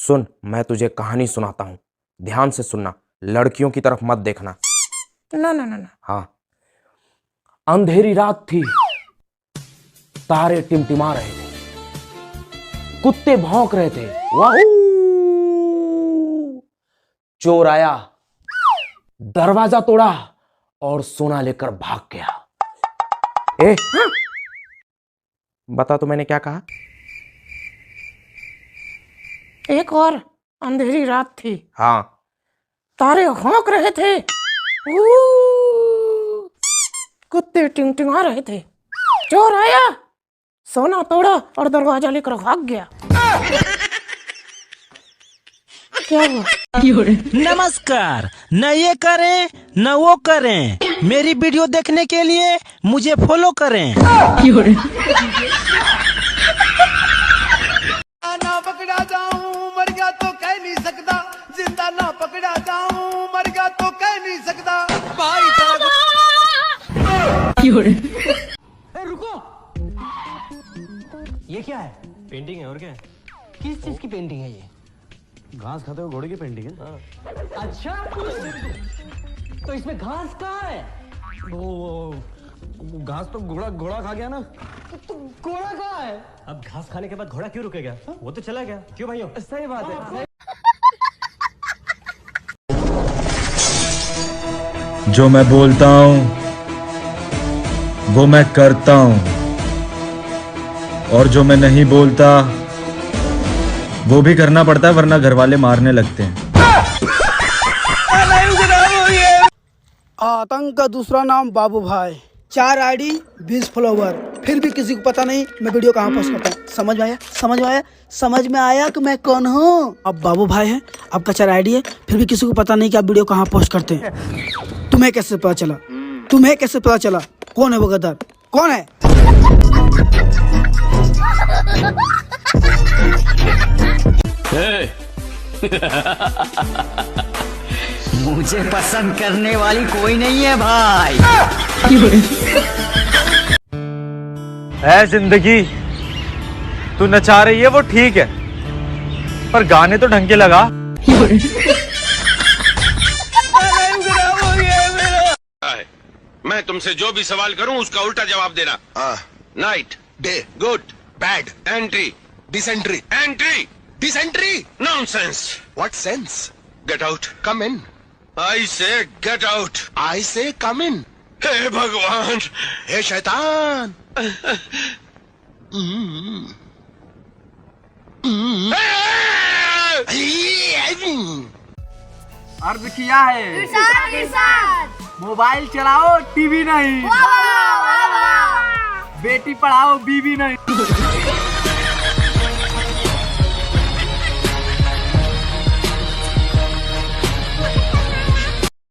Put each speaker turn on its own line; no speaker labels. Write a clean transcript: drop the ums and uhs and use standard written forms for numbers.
सुन, मैं तुझे कहानी सुनाता हूं, ध्यान से सुनना, लड़कियों की तरफ मत देखना।
ना ना ना ना।
हाँ। अंधेरी रात थी, तारे टिमटिमा रहे थे, कुत्ते भौंक रहे थे, वाहू। चोर आया, दरवाजा तोड़ा और सोना लेकर भाग गया। ए, हाँ? बता तो मैंने क्या कहा?
एक और अंधेरी रात थी,
हाँ।
तारे भौंक रहे थे, कुत्ते टिंगटिंगा रहे थे, चोर आया, सोना तोड़ा और दरवाजा लेकर भाग गया। क्या हुआ?
नमस्कार, न ये करें न वो करें, मेरी वीडियो देखने के लिए मुझे फॉलो करें।
ना पकड़ा जाऊं मर गया तो कह नहीं सकता, जिंदा ना पकड़ा जाऊं मर गया तो कह नहीं सकता भाई साहब।
रुको, ये क्या है?
पेंटिंग है और क्या है?
किस चीज की पेंटिंग है ये?
घास खाते हुए घोड़े की पेंटिंग है।
अच्छा, तो इसमें घास कहाँ है?
वो घास तो घोड़ा खा गया ना।
तो घोड़ा कहाँ है?
अब घास खाने के बाद घोड़ा क्यों रुकेगा? वो तो चला गया। क्यों भाइयों?
सही बात है।
जो मैं बोलता हूं वो मैं करता हूं, और जो मैं नहीं बोलता वो भी करना पड़ता है, वरना घर वाले मारने लगते हैं।
आतंक का दूसरा नाम बाबू भाई, 4 आईडी 20 फॉलोवर, फिर भी किसी को पता नहीं मैं वीडियो कहाँ पोस्ट करता हूँ। समझ में आया? समझ में आया? समझ में आया कि मैं कौन हूँ? अब बाबू भाई है, आपका 4 आईडी है, फिर भी किसी को पता नहीं कि आप वीडियो कहाँ पोस्ट करते हैं। तुम्हें कैसे पता चला? तुम्हें कैसे पता चला? कौन है वो गदर? कौन है?
मुझे पसंद करने वाली कोई नहीं है भाई।
है जिंदगी, तू नचा रही है वो ठीक है, पर गाने तो ढंग के लगा।
मैं तुमसे जो भी सवाल करूं उसका उल्टा जवाब देना। Night, day, good, bad, entry, dysentery, entry, dysentery, nonsense. What sense? Get out, come in. I say get out, आई से कम इन। हे भगवान, हे शैतान।
अर्ज किया है, मोबाइल चलाओ टीवी नहीं, बेटी पढ़ाओ बीवी नहीं।